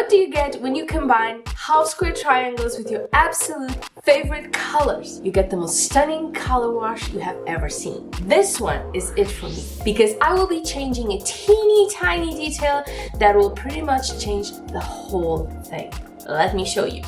What do you get when you combine half square triangles with your absolute favorite colors? You get the most stunning color wash you have ever seen. This one is it for me because I will be changing a teeny tiny detail that will pretty much change the whole thing. Let me show you.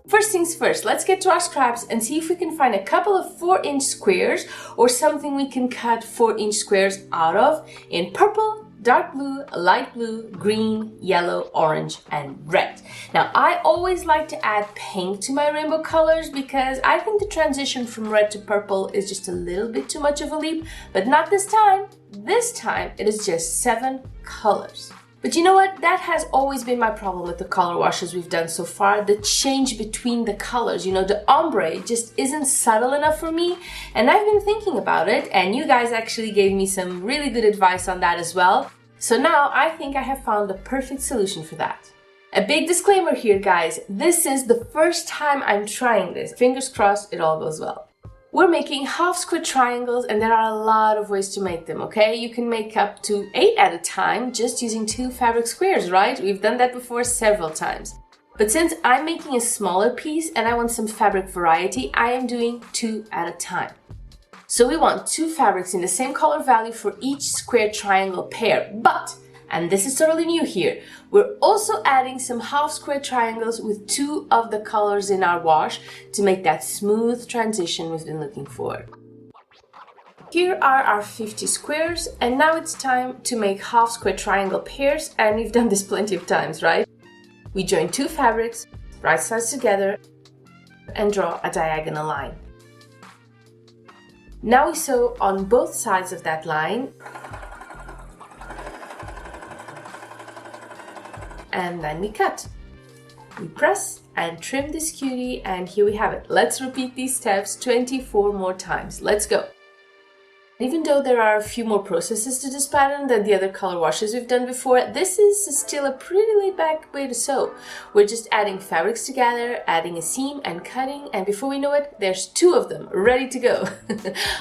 First things first, let's get to our scraps and see if we can find a couple of 4-inch squares or something we can cut 4-inch squares out of in purple, dark blue, light blue, green, yellow, orange, and red. Now, I always like to add pink to my rainbow colors because I think the transition from red to purple is just a little bit too much of a leap, but not this time. This time, it is just 7 colors. But you know what? That has always been my problem with the color washes we've done so far. The change between the colors, the ombre just isn't subtle enough for me. And I've been thinking about it, and you guys actually gave me some really good advice on that as well. So now I think I have found the perfect solution for that. A big disclaimer here, guys. This is the first time I'm trying this. Fingers crossed it all goes well. We're making half square triangles and there are a lot of ways to make them, okay? You can make up to 8 at a time just using 2 fabric squares, right? We've done that before several times. But since I'm making a smaller piece and I want some fabric variety, I am doing 2 at a time. So we want 2 fabrics in the same color value for each square triangle pair, but, and this is totally new here, we're also adding some half square triangles with 2 of the colors in our wash to make that smooth transition we've been looking for. Here are our 50 squares, and now it's time to make half square triangle pairs, and we've done this plenty of times, right? We join 2 fabrics, right sides together, and draw a diagonal line. Now we sew on both sides of that line, and then we cut. We press and trim this cutie, and here we have it. Let's repeat these steps 24 more times. Let's go. Even though there are a few more processes to this pattern than the other color washes we've done before, this is still a pretty laid back way to sew. We're just adding fabrics together, adding a seam and cutting, and before we know it, there's 2 of them ready to go.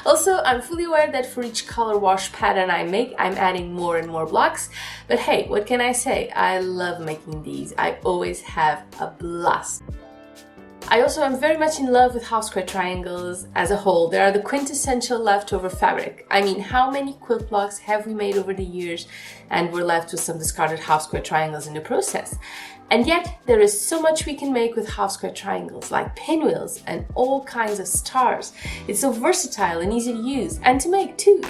Also, I'm fully aware that for each color wash pattern I make, I'm adding more and more blocks, but hey, what can I say? I love making these. I always have a blast. I also am very much in love with half square triangles as a whole. They are the quintessential leftover fabric. I mean, how many quilt blocks have we made over the years and we're left with some discarded half square triangles in the process? And yet, there is so much we can make with half square triangles, like pinwheels and all kinds of stars. It's so versatile and easy to use, and to make too.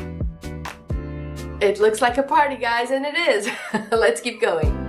It looks like a party, guys, and it is. Let's keep going.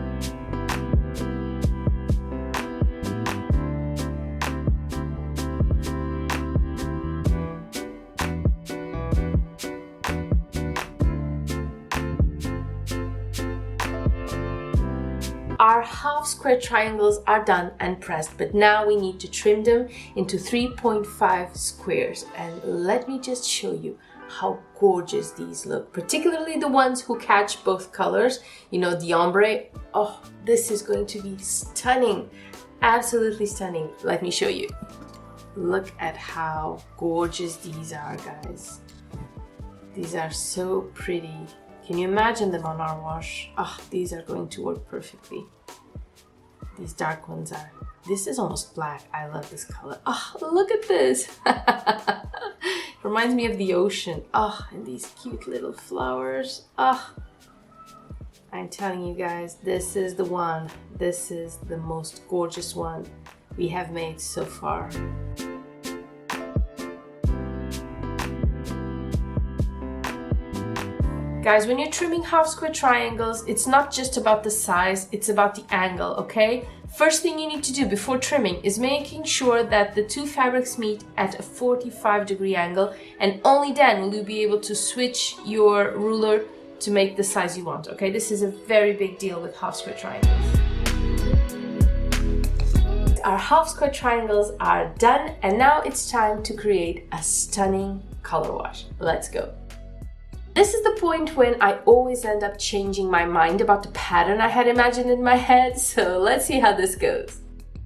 Our half square triangles are done and pressed, but now we need to trim them into 3.5 squares. And let me just show you how gorgeous these look, particularly the ones who catch both colors, the ombre. Oh, this is going to be stunning, absolutely stunning. Let me show you. Look at how gorgeous these are, guys. These are so pretty. Can you imagine them on our wash? Oh, these are going to work perfectly. These dark ones are. This is almost black. I love this color. Oh, look at this. Reminds me of the ocean. Oh, and these cute little flowers. Oh, I'm telling you guys, this is the one. This is the most gorgeous one we have made so far. Guys, when you're trimming half square triangles, it's not just about the size, it's about the angle, okay? First thing you need to do before trimming is making sure that the 2 fabrics meet at a 45-degree angle, and only then will you be able to switch your ruler to make the size you want, okay? This is a very big deal with half square triangles. Our half square triangles are done, and now it's time to create a stunning color wash. Let's go. This is the point when I always end up changing my mind about the pattern I had imagined in my head, so let's see how this goes.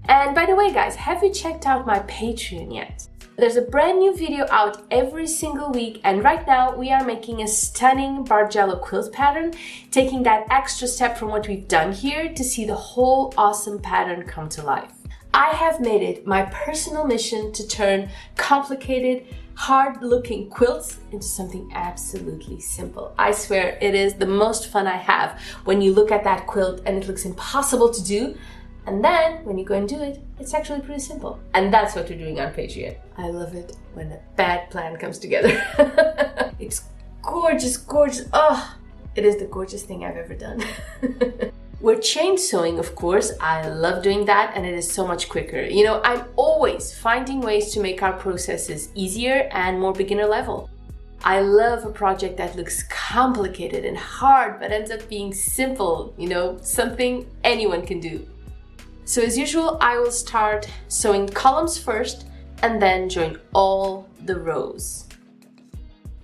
And by the way, guys, have you checked out my Patreon yet? There's a brand new video out every single week, and right now we are making a stunning Bargello quilt pattern, taking that extra step from what we've done here to see the whole awesome pattern come to life. I have made it my personal mission to turn complicated, hard-looking quilts into something absolutely simple. I swear it is the most fun I have when you look at that quilt and it looks impossible to do, and then when you go and do it, it's actually pretty simple. And that's what we're doing on Patreon. I love it when a bad plan comes together. It's gorgeous, gorgeous. Oh, it is the gorgeous thing I've ever done. We're chain sewing, of course. I love doing that, and it is so much quicker. You know, I'm always finding ways to make our processes easier and more beginner level. I love a project that looks complicated and hard but ends up being simple, you know, something anyone can do. So as usual, I will start sewing columns first and then join all the rows.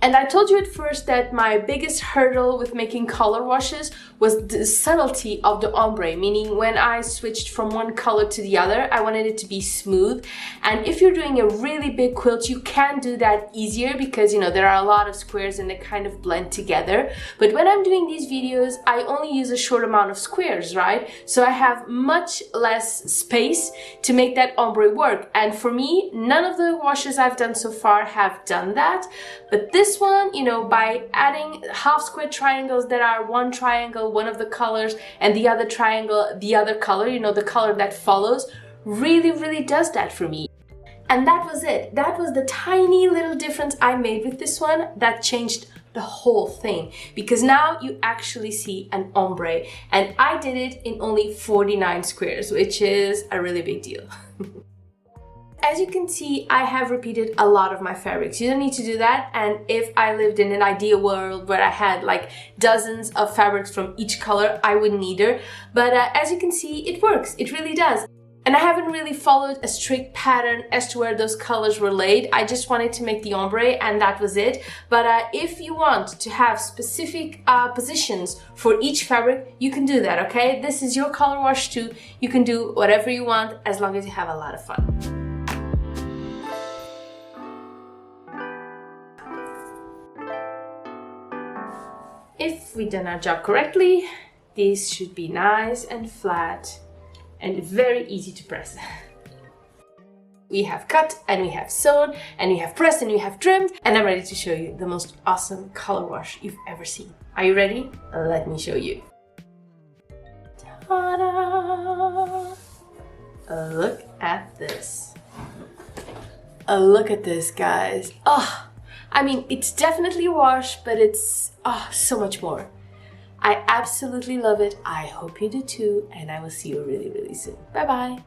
And I told you at first that my biggest hurdle with making color washes was the subtlety of the ombre, meaning when I switched from one color to the other, I wanted it to be smooth. And if you're doing a really big quilt, you can do that easier because, you know, there are a lot of squares and they kind of blend together. But when I'm doing these videos, I only use a short amount of squares, right? So I have much less space to make that ombre work. And for me, none of the washes I've done so far have done that. But this one, you know, by adding half square triangles that are one triangle, one of the colors, and the other triangle, the other color, you know, the color that follows, really does that for me. And that was it. That was the tiny little difference I made with this one that changed the whole thing, because now you actually see an ombre, and I did it in only 49 squares, which is a really big deal. As you can see, I have repeated a lot of my fabrics. You don't need to do that, and if I lived in an ideal world where I had like dozens of fabrics from each color, I wouldn't either. But as you can see, it works. It really does. And I haven't really followed a strict pattern as to where those colors were laid. I just wanted to make the ombre and that was it. But if you want to have specific positions for each fabric, you can do that, okay? This is your color wash too. You can do whatever you want as long as you have a lot of fun. If we've done our job correctly, these should be nice and flat and very easy to press. We have cut and we have sewn and we have pressed and we have trimmed, and I'm ready to show you the most awesome color wash you've ever seen. Are you ready? Let me show you. Ta-da! Look at this. Look at this, guys. Oh, I mean, it's definitely a wash, but it's so much more. I absolutely love it. I hope you do too, and I will see you really soon. Bye bye.